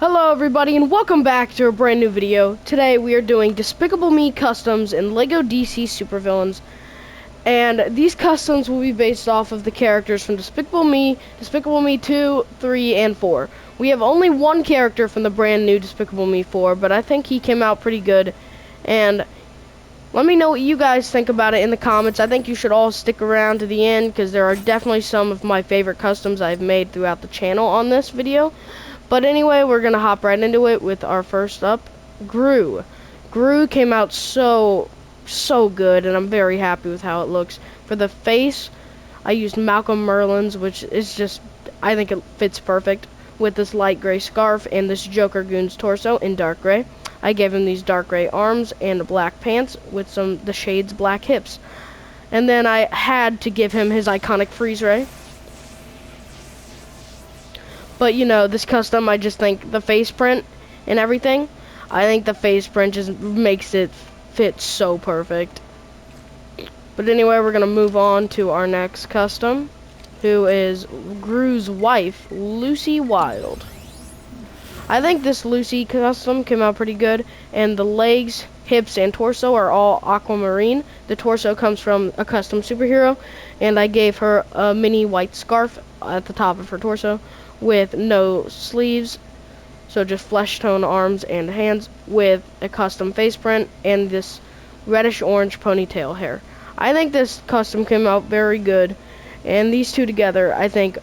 Hello everybody and welcome back to a brand new video. Today we are doing Despicable Me customs in LEGO DC Supervillains. And these customs will be based off of the characters from Despicable Me 2, 3, and 4. We have only one character from the brand new Despicable Me 4, but I think he came out pretty good. And let me know what you guys think about it in the comments. I think you should all stick around to the end because there are definitely some of my favorite customs I've made throughout the channel on this video. But anyway, we're going to hop right into it with our first up, Gru. Gru came out so good, and I'm very happy with how it looks. For the face, I used Malcolm Merlin's, which is just, I think it fits perfect, with this light gray scarf and this Joker Goon's torso in dark gray. I gave him these dark gray arms and black pants with the shades black hips. And then I had to give him his iconic freeze ray. But, you know, this custom, I just think the face print and everything, I think the face print just makes it fit so perfect. But anyway, we're going to move on to our next custom, who is Gru's wife, Lucy Wilde. I think this Lucy custom came out pretty good, and the legs, hips, and torso are all aquamarine. The torso comes from a custom superhero, and I gave her a mini white scarf at the top of her torso, with no sleeves, so just flesh tone arms and hands with a custom face print and this reddish orange ponytail hair. I think this custom came out very good, and these two together, I think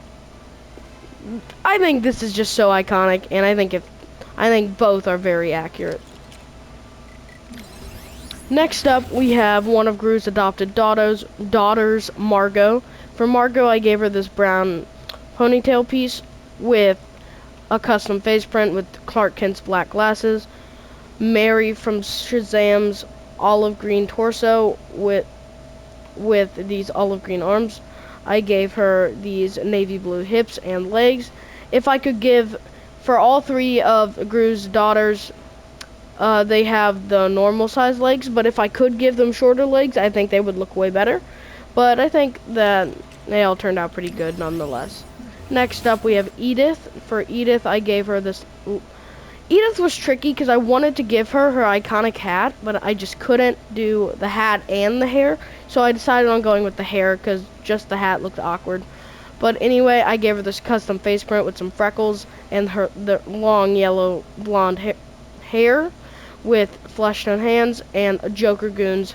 this is just so iconic, and I think both are very accurate. Next up, we have one of Gru's adopted daughters, Margot. For Margot, I gave her this brown ponytail piece with a custom face print with Clark Kent's black glasses, Mary from Shazam's olive green torso with these olive green arms. I gave her these navy blue hips and legs. If I could give, for all three of Gru's daughters, they have the normal size legs, but if I could give them shorter legs, I think they would look way better. But I think that they all turned out pretty good nonetheless. Next up, we have Edith. For Edith, I gave her this... Edith was tricky because I wanted to give her iconic hat, but I just couldn't do the hat and the hair. So I decided on going with the hair because just the hat looked awkward. But anyway, I gave her this custom face print with some freckles and the long yellow blonde hair with flesh tone hands and Joker Goon's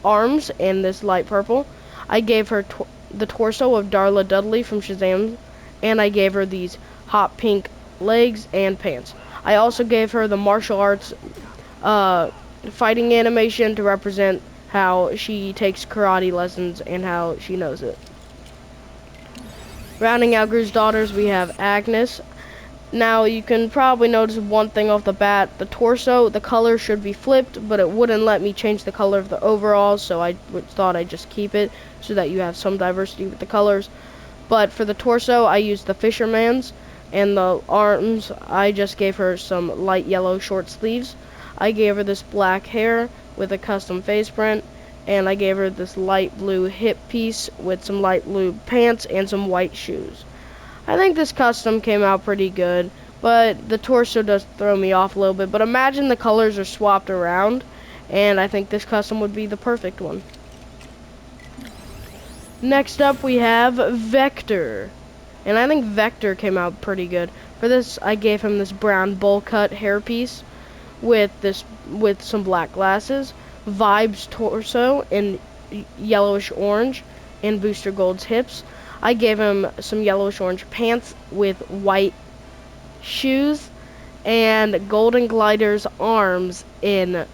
arms and this light purple. I gave her the torso of Darla Dudley from Shazam, and I gave her these hot pink legs and pants. I also gave her the martial arts fighting animation to represent how she takes karate lessons and how she knows it. Rounding out Gru's daughters, we have Agnes. Now, you can probably notice one thing off the bat. The torso, the color should be flipped, but it wouldn't let me change the color of the overalls, so I thought I'd just keep it so that you have some diversity with the colors. But for the torso, I used the fisherman's, and the arms, I just gave her some light yellow short sleeves. I gave her this black hair with a custom face print, and I gave her this light blue hip piece with some light blue pants and some white shoes. I think this custom came out pretty good, but the torso does throw me off a little bit. But imagine the colors are swapped around, and I think this custom would be the perfect one. Next up, we have Vector, and I think Vector came out pretty good. For this, I gave him this brown bowl cut hairpiece with some black glasses, Vibe's torso in yellowish orange, and Booster Gold's hips. I gave him some yellowish orange pants with white shoes, and Golden Glider's arms in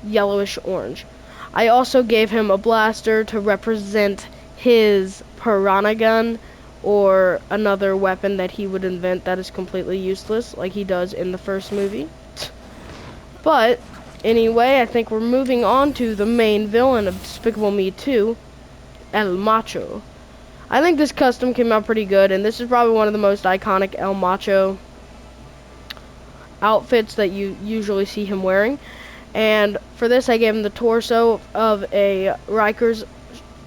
yellowish orange. I also gave him a blaster to represent his piranha gun, or another weapon that he would invent that is completely useless, like he does in the first movie. But anyway, I think we're moving on to the main villain of Despicable Me 2, El Macho. I think this custom came out pretty good, and this is probably one of the most iconic El Macho outfits that you usually see him wearing. And for this, I gave him the torso of a Rikers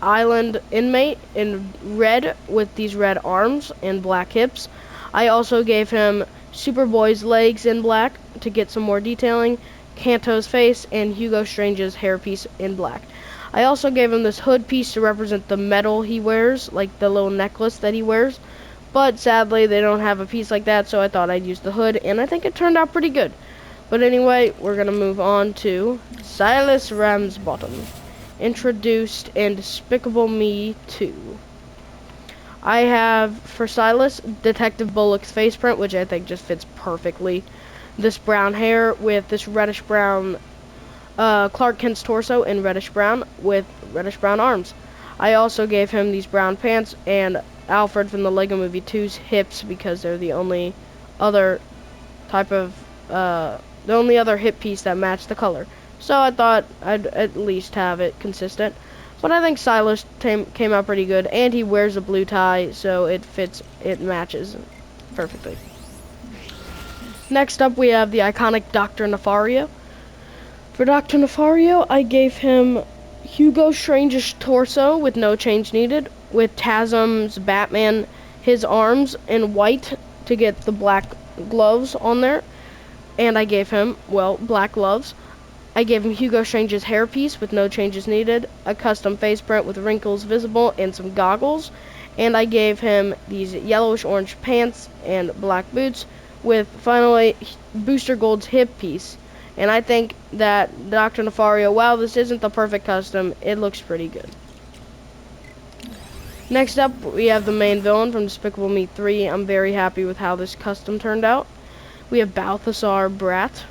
Island inmate in red with these red arms and black hips. I also gave him Superboy's legs in black to get some more detailing, Kanto's face, and Hugo Strange's hairpiece in black. I also gave him this hood piece to represent the medal he wears, like the little necklace that he wears. But sadly, they don't have a piece like that, so I thought I'd use the hood, and I think it turned out pretty good. But anyway, we're going to move on to Silas Ramsbottom, introduced in Despicable Me 2. I have, for Silas, Detective Bullock's face print, which I think just fits perfectly. This brown hair with this reddish brown Clark Kent's torso in reddish brown with reddish brown arms. I also gave him these brown pants and Alfred from the Lego Movie 2's hips because they're the only other type of the only other hip piece that matched the color. So I thought I'd at least have it consistent. But I think Silas came out pretty good, and he wears a blue tie, so it fits, it matches perfectly. Next up, we have the iconic Dr. Nefario. For Dr. Nefario, I gave him Hugo Strange's torso with no change needed, with Tasm's Batman, his arms in white to get the black gloves on there, and I gave him, well, black gloves. I gave him Hugo Strange's hairpiece with no changes needed, a custom face print with wrinkles visible, and some goggles, and I gave him these yellowish-orange pants and black boots with, finally, Booster Gold's hip piece. And I think that Dr. Nefario, while this isn't the perfect custom, it looks pretty good. Next up, we have the main villain from Despicable Me 3. I'm very happy with how this custom turned out. We have Balthazar Bratt.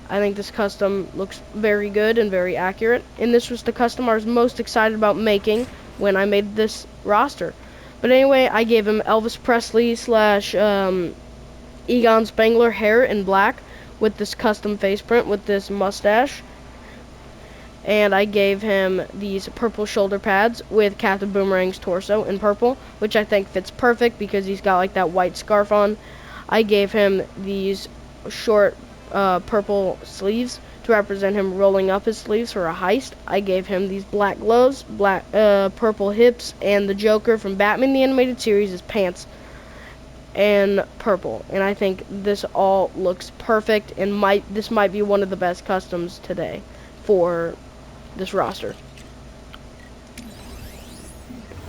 I think this custom looks very good and very accurate. And this was the custom I was most excited about making when I made this roster. But anyway, I gave him Elvis Presley / Egon Spengler hair in black with this custom face print with this mustache. And I gave him these purple shoulder pads with Captain Boomerang's torso in purple, which I think fits perfect because he's got like that white scarf on. I gave him these short purple sleeves to represent him rolling up his sleeves for a heist. I gave him these black gloves, black purple hips, and the Joker from Batman the Animated Series' pants and purple. And I think this all looks perfect, and this might be one of the best customs today for this roster.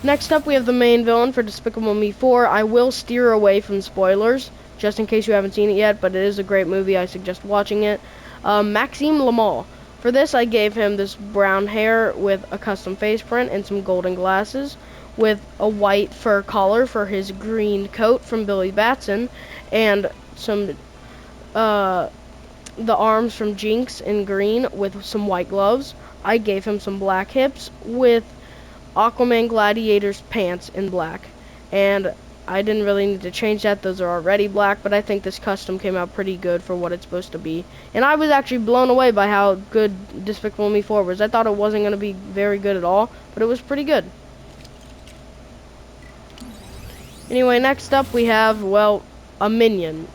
Next up, we have the main villain for Despicable Me 4. I will steer away from spoilers, just in case you haven't seen it yet, but it is a great movie. I suggest watching it. Maxime Le Mal. For this, I gave him this brown hair with a custom face print and some golden glasses, with a white fur collar for his green coat from Billy Batson, and some the arms from Jinx in green with some white gloves. I gave him some black hips with Aquaman Gladiator's pants in black, and I didn't really need to change that. Those are already black, but I think this custom came out pretty good for what it's supposed to be. And I was actually blown away by how good Despicable Me 4 was. I thought it wasn't going to be very good at all, but it was pretty good. Anyway, next up we have, well, a Minion.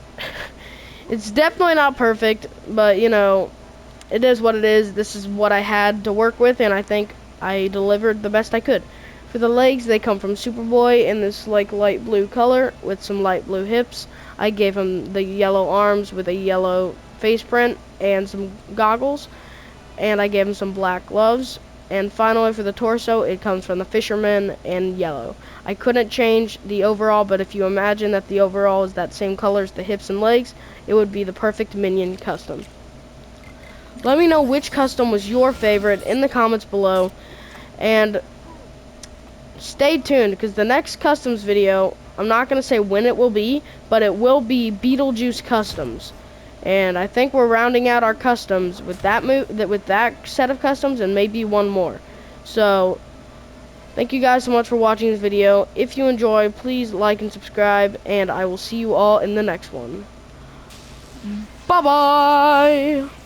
It's definitely not perfect, but, you know, it is what it is. This is what I had to work with, and I think I delivered the best I could. For the legs, they come from Superboy in this like light blue color with some light blue hips. I gave him the yellow arms with a yellow face print and some goggles, and I gave him some black gloves. And finally, for the torso, it comes from the Fisherman in yellow. I couldn't change the overall, but if you imagine that the overall is that same color as the hips and legs, it would be the perfect Minion custom. Let me know which custom was your favorite in the comments below, and stay tuned, because the next customs video, I'm not going to say when it will be, but it will be Beetlejuice customs. And I think we're rounding out our customs with that set of customs and maybe one more. So, thank you guys so much for watching this video. If you enjoy, please like and subscribe, and I will see you all in the next one. Bye-bye!